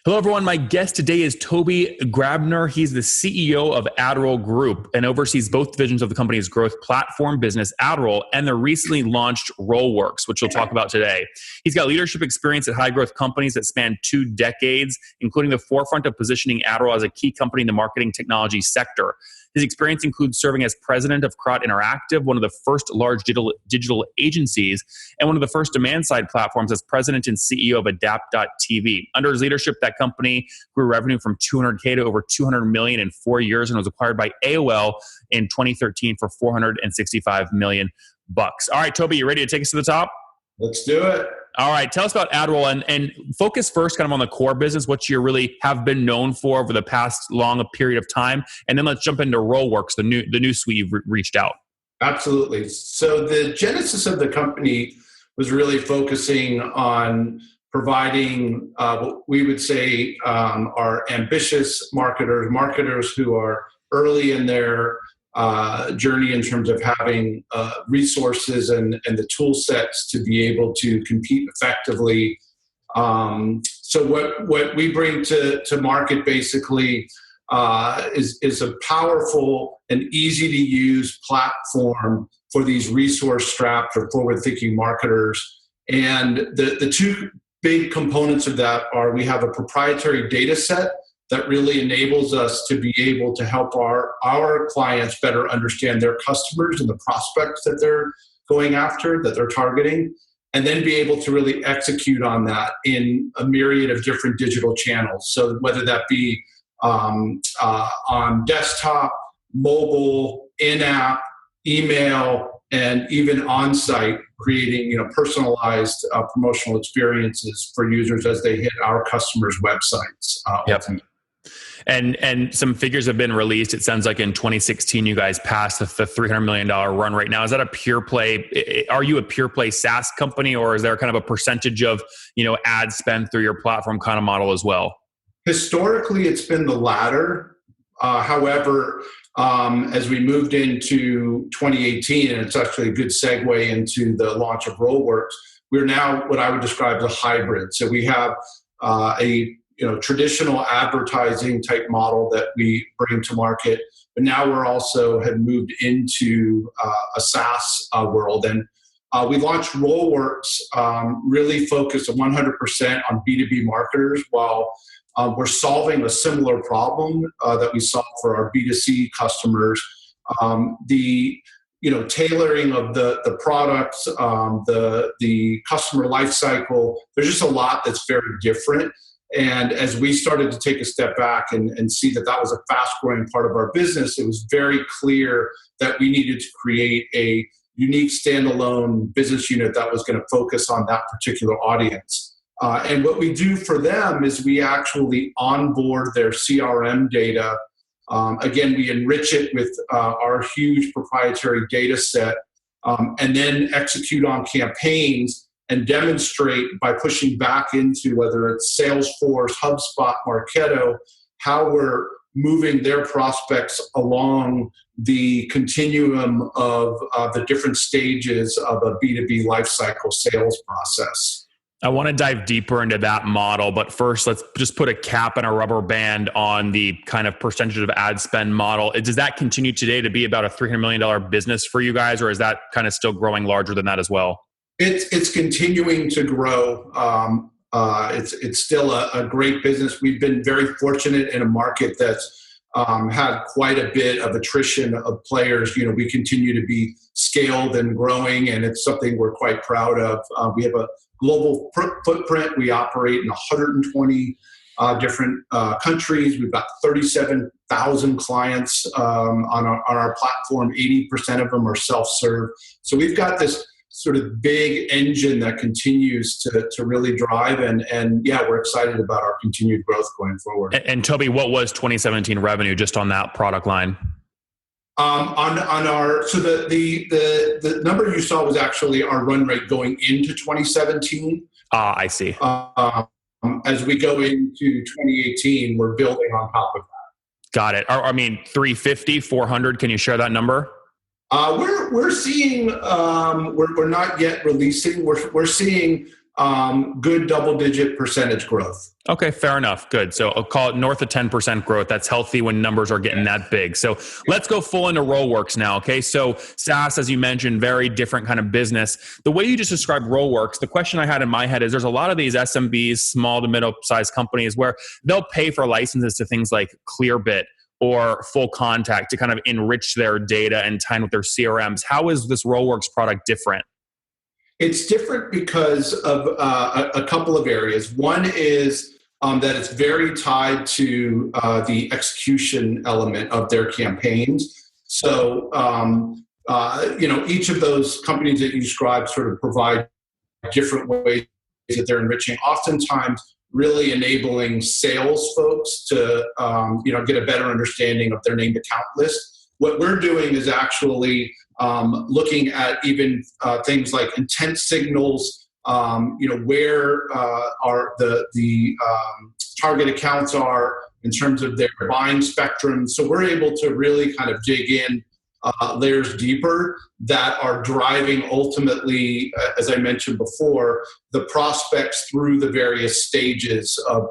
Hello, everyone. My guest today is Toby Gabriner. He's the CEO of AdRoll Group and oversees both divisions of the company's growth platform business, AdRoll, and the recently launched RollWorks, which we'll talk about today. He's got leadership experience at high-growth companies that span 2 decades, including the forefront of positioning AdRoll as a key company in the marketing technology sector. His experience includes serving as president of Carat Interactive, one of the first large digital agencies, and one of the first demand-side platforms as president and CEO of Adapt.tv. Under his leadership, that company grew revenue from $200K to over $200 million in 4 years and was acquired by AOL in 2013 for $465 million. All right, Toby, you ready to take us to the top? Let's do it. All right, tell us about AdRoll and focus first kind of on the core business, what you really have been known for over the past long period of time. And then let's jump into RollWorks, the new suite you've reached out. Absolutely. So the genesis of the company was really focusing on providing what we would say are ambitious marketers who are early in their journey in terms of having resources and the tool sets to be able to compete effectively. So what we bring to market basically is a powerful and easy to use platform for these resource-strapped or forward-thinking marketers. And the 2 big components of that are we have a proprietary data set that really enables us to be able to help our clients better understand their customers and the prospects that they're going after, that they're targeting, and then be able to really execute on that in a myriad of different digital channels. So whether that be on desktop, mobile, in-app, email, and even on-site, creating personalized promotional experiences for users as they hit our customers' websites. Yep. And some figures have been released. It sounds like in 2016, you guys passed the $300 million run right now. Is that a pure play? Are you a pure play SaaS company, or is there kind of a percentage of ad spend through your platform kind of model as well? Historically, it's been the latter. However, as we moved into 2018, and it's actually a good segue into the launch of RollWorks, we're now what I would describe as a hybrid. So we have a traditional advertising type model that we bring to market, but now we're also have moved into a SaaS world. And we launched RollWorks, really focused 100% on B2B marketers, while we're solving a similar problem that we solve for our B2C customers. The tailoring of the products, the customer life cycle, there's just a lot that's very different. And as we started to take a step back and see that was a fast-growing part of our business, it was very clear that we needed to create a unique standalone business unit that was going to focus on that particular audience. And what we do for them is we actually onboard their CRM data. Again, we enrich it with our huge proprietary data set, and then execute on campaigns and demonstrate by pushing back into whether it's Salesforce, HubSpot, Marketo, how we're moving their prospects along the continuum of the different stages of a B2B lifecycle sales process. I want to dive deeper into that model, but first let's just put a cap and a rubber band on the kind of percentage of ad spend model. Does that continue today to be about a $300 million business for you guys, or is that kind of still growing larger than that as well? It's continuing to grow. It's still a great business. We've been very fortunate in a market that's had quite a bit of attrition of players. We continue to be scaled and growing, and it's something we're quite proud of. We have a global footprint. We operate in 120 different countries. We've got 37,000 clients on our platform. 80% of them are self-serve. So we've got this sort of big engine that continues to really drive. And yeah, we're excited about our continued growth going forward. And Toby, what was 2017 revenue just on that product line? The number you saw was actually our run rate going into 2017. I see. As we go into 2018, we're building on top of that. Got it. I mean, 350, 400. Can you share that number? We're seeing. We're not yet releasing. We're seeing good double-digit percentage growth. Okay, fair enough. Good. So I'll call it north of 10% growth. That's healthy when numbers are getting that big. So let's go full into RollWorks now. Okay. So SaaS, as you mentioned, very different kind of business. The way you just described RollWorks, the question I had in my head is there's a lot of these SMBs, small to middle-sized companies, where they'll pay for licenses to things like Clearbit or Full Contact to kind of enrich their data and tie in with their CRMs. How is this RollWorks product different? It's different because of a couple of areas. One is that it's very tied to the execution element of their campaigns. So, each of those companies that you described sort of provide different ways that they're enriching, oftentimes really enabling sales folks to, get a better understanding of their named account list. What we're doing is actually looking at even things like intent signals, where are the target accounts are in terms of their buying spectrum. So we're able to really kind of dig in layers deeper that are driving ultimately, as I mentioned before, the prospects through the various stages of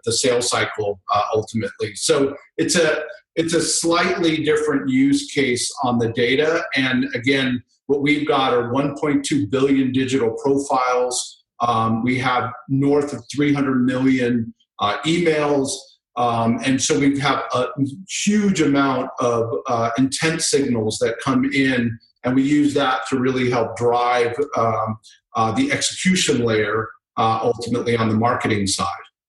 the sales cycle ultimately. So it's a slightly different use case on the data. And again, what we've got are 1.2 billion digital profiles. We have north of 300 million emails. And so we have a huge amount of intent signals that come in, and we use that to really help drive the execution layer ultimately on the marketing side.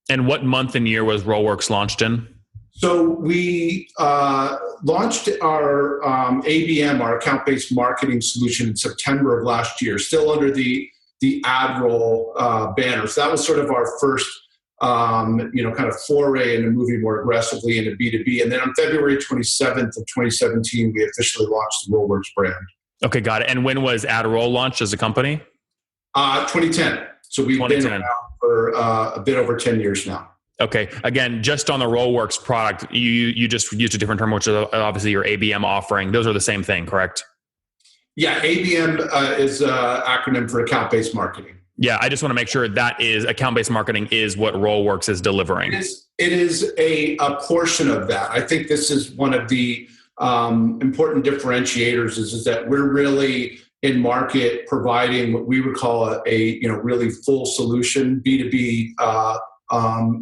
And what month and year was RollWorks launched in? So we launched our ABM, our account-based marketing solution, in September of last year, still under the AdRoll banner. So that was sort of our first, kind of foray into moving more aggressively into B2B. And then on February 27th of 2017, we officially launched the RollWorks brand. Okay, got it. And when was AdRoll launched as a company? 2010. So we've been around for a bit over 10 years now. Okay. Again, just on the RollWorks product, you just used a different term, which is obviously your ABM offering. Those are the same thing, correct? Yeah, ABM is an acronym for account-based marketing. Yeah, I just want to make sure that is account-based marketing is what RollWorks is delivering. It is a portion of that. I think this is one of the important differentiators is that we're really in market providing what we would call a really full solution B2B,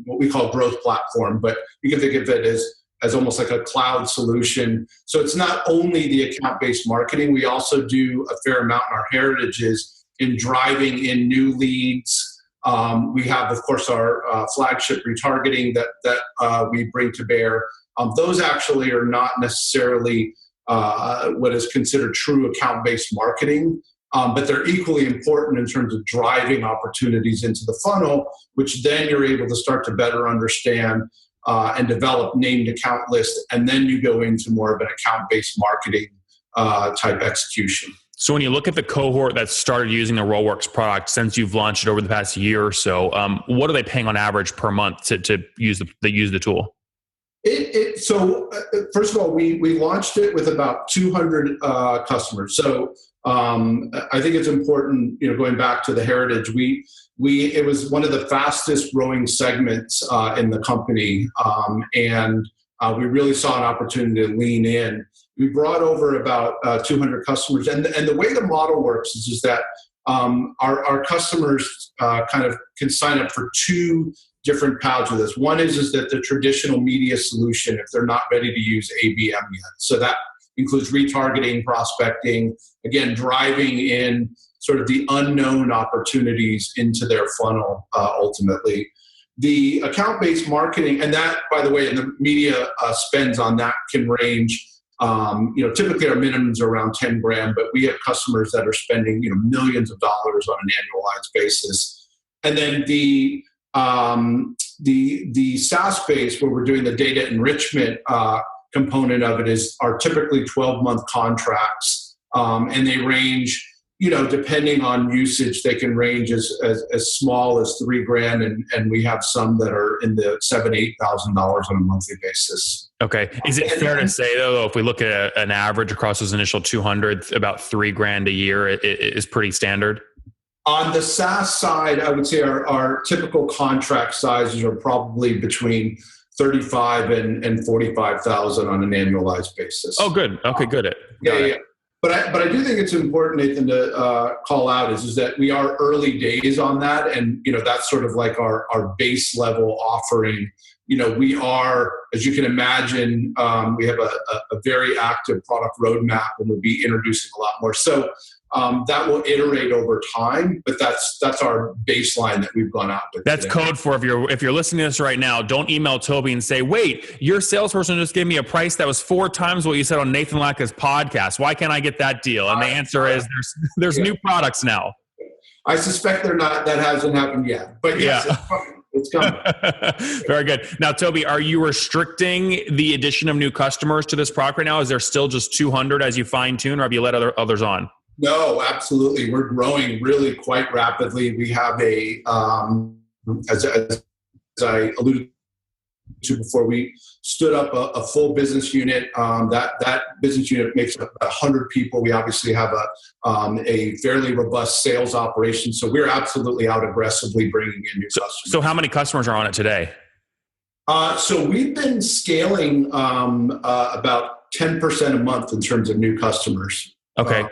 what we call growth platform, but you can think of it as almost like a cloud solution. So it's not only the account-based marketing, we also do a fair amount in our heritages in driving in new leads. We have, of course, our flagship retargeting that we bring to bear. Those actually are not necessarily what is considered true account-based marketing, but they're equally important in terms of driving opportunities into the funnel, which then you're able to start to better understand and develop named account lists, and then you go into more of an account-based marketing type execution. So when you look at the cohort that started using the RollWorks product since you've launched it over the past year or so, what are they paying on average per month to use the tool? So first of all, we launched it with about 200 customers. So I think it's important, going back to the heritage, it was one of the fastest growing segments in the company, and we really saw an opportunity to lean in. We brought over about 200 customers, and the way the model works is that our customers kind of can sign up for two different paths with this. One is that the traditional media solution, if they're not ready to use ABM yet. So that includes retargeting, prospecting, again, driving in sort of the unknown opportunities into their funnel ultimately. The account-based marketing, and that, by the way, and the media spends on that can range. Typically our minimums are around 10 grand, but we have customers that are spending, millions of dollars on an annualized basis. And then the SaaS space where we're doing the data enrichment component of it are typically 12-month contracts, and they range, depending on usage, they can range as small as $3,000, and we have some that are in the $7,000-8,000 on a monthly basis. Okay, is it fair to say though, if we look at an average across those initial 200, about $3,000 a year is pretty standard? On the SaaS side, I would say our typical contract sizes are probably between 35 and 45,000 on an annualized basis. Oh, good. Okay, good. Yeah. But I do think it's important, Nathan, to call out is that we are early days on that, and that's sort of like our base level offering. We are, as you can imagine, we have a very active product roadmap, and we'll be introducing a lot more. So that will iterate over time, but that's our baseline that we've gone out with. That's today. Code for if you're listening to this right now, don't email Toby and say, wait, your salesperson just gave me a price that was 4 times what you said on Nathan Latka's podcast. Why can't I get that deal? And the answer is there's new products now. I suspect that hasn't happened yet, but yes, it's coming. Very good. Now, Toby, are you restricting the addition of new customers to this product right now? Is there still just 200 as you fine tune, or have you let others on? No, absolutely. We're growing really quite rapidly. We have as I alluded to before, we stood up a full business unit. That business unit makes up 100 people. We obviously have a fairly robust sales operation. So we're absolutely out aggressively bringing in new customers. So how many customers are on it today? So we've been scaling about 10% a month in terms of new customers. Okay.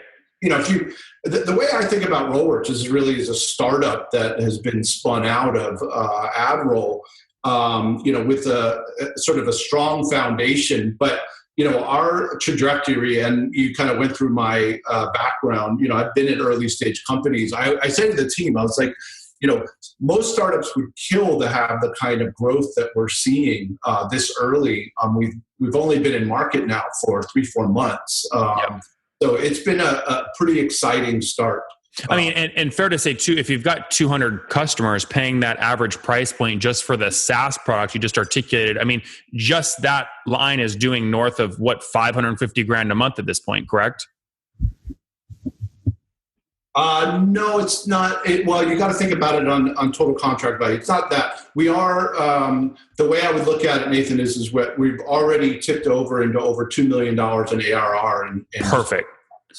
The way I think about RollWorks is really as a startup that has been spun out of AdRoll, with a sort of a strong foundation. But our trajectory, and you kind of went through my background. I've been at early stage companies. I say to the team, I was like, most startups would kill to have the kind of growth that we're seeing this early. We've only been in market now for 3-4 months. So it's been a pretty exciting start. I mean, and fair to say too, if you've got 200 customers paying that average price point just for the SaaS product you just articulated, I mean, just that line is doing north of $550,000 a month at this point, correct? No, it's not. Well, you got to think about it on total contract value. It's not that. We are, the way I would look at it, Nathan, is what we've already tipped over into over $2 million in ARR. And perfect.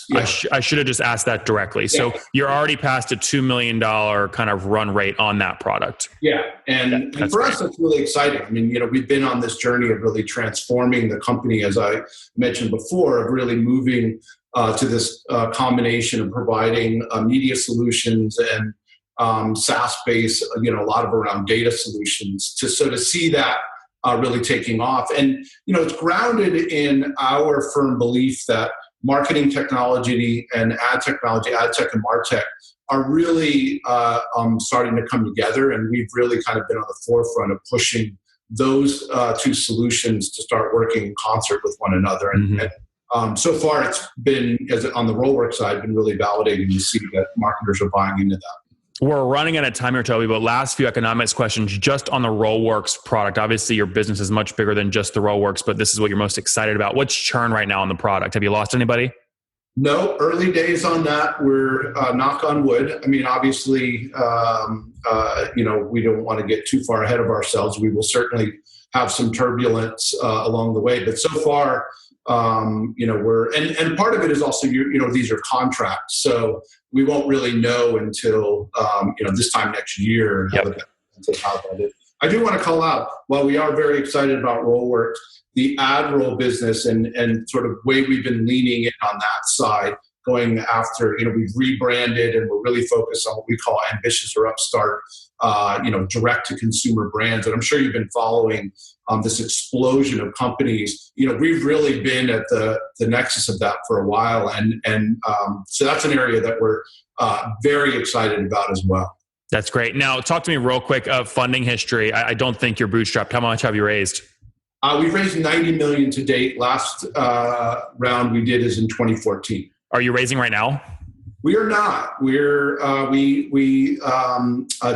Yeah. I should have just asked that directly. So you're already past a $2 million kind of run rate on that product. Yeah. And for us, that's really exciting. I mean, we've been on this journey of really transforming the company, as I mentioned before, of really moving to this combination of providing media solutions and SaaS-based, a lot of around data solutions to see that really taking off. And, it's grounded in our firm belief that marketing technology and ad technology, ad tech and MarTech are really starting to come together. And we've really kind of been on the forefront of pushing those two solutions to start working in concert with one another. And so far, it's been, on the RollWorks side, been really validating to see that marketers are buying into that. We're running out of time here, Toby, but last few economics questions just on the RollWorks product. Obviously, your business is much bigger than just the RollWorks, but this is what you're most excited about. What's churn right now on the product? Have you lost anybody? No, early days on that. We're knock on wood. I mean, obviously, we don't want to get too far ahead of ourselves. We will certainly have some turbulence along the way, but so far, we're, and part of it is also, these are contracts. So we won't really know until, this time next year. How that is. I do want to call out, while we are very excited about RollWorks, the AdRoll business and sort of way we've been leaning in on that side, going after, we've rebranded and we're really focused on what we call ambitious or upstart, direct to consumer brands. And I'm sure you've been following this explosion of companies. We've really been at the nexus of that for a while. And so that's an area that we're very excited about as well. That's great. Now, talk to me real quick of funding history. I don't think you're bootstrapped. How much have you raised? We've raised $90 million to date. Last round we did is in 2014. Are you raising right now? We are not. We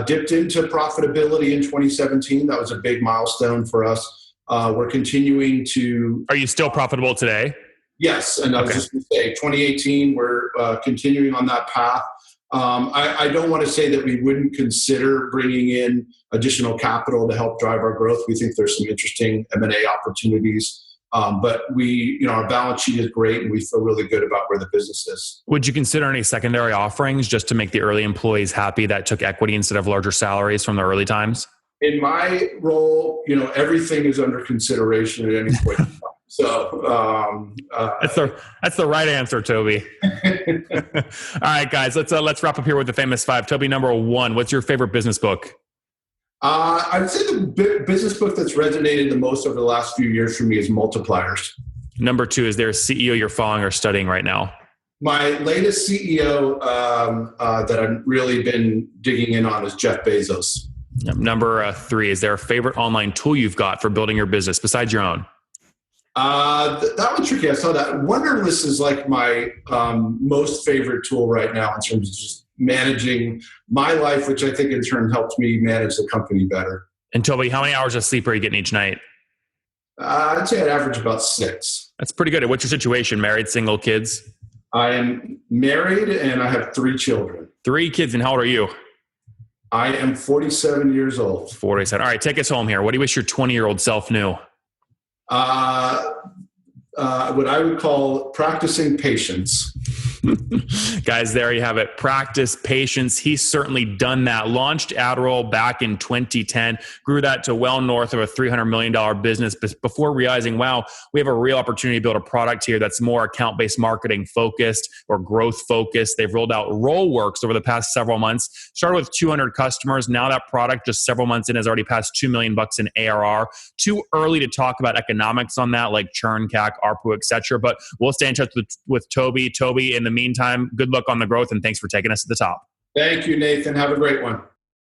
dipped into profitability in 2017. That was a big milestone for us. We're continuing to. Are you still profitable today? Yes, and I was just going to say, 2018, we're continuing on that path. I don't want to say that we wouldn't consider bringing in additional capital to help drive our growth. We think there's some interesting M&A opportunities But our balance sheet is great, and we feel really good about where the business is. Would you consider any secondary offerings just to make the early employees happy that took equity instead of larger salaries from the early times? In my role, everything is under consideration at any point in time. So that's the right answer, Toby. All right, guys, let's wrap up here with the famous five. Toby, number one, what's your favorite business book? I'd say the business book that's resonated the most over the last few years for me is Multipliers. Number two, is there a CEO you're following or studying right now? My latest CEO that I've really been digging in on is Jeff Bezos. Number three, is there a favorite online tool you've got for building your business besides your own? That one's tricky. I saw that. Wunderlist is like my most favorite tool right now in terms of just managing my life, which I think in turn helps me manage the company better. And Toby, how many hours of sleep are you getting each night? I'd say I'd average about 6. That's pretty good. What's your situation? Married, single, kids? I am married and I have 3 children. 3 kids, and how old are you? I am 47 years old. 47. All right, take us home here. What do you wish your 20-year-old self knew? What I would call practicing patience. Guys, there you have it. Practice patience. He's certainly done that. Launched AdRoll back in 2010, grew that to well north of a $300 million business before realizing, wow, we have a real opportunity to build a product here that's more account-based marketing focused or growth focused. They've rolled out RollWorks over the past several months, started with 200 customers. Now that product just several months in has already passed $2 million in ARR. Too early to talk about economics on that, like churn, CAC, ARPU, etc. But we'll stay in touch with Toby. Toby, in the meantime, good luck on the growth, and thanks for taking us to the top. Thank you, Nathan. Have a great one.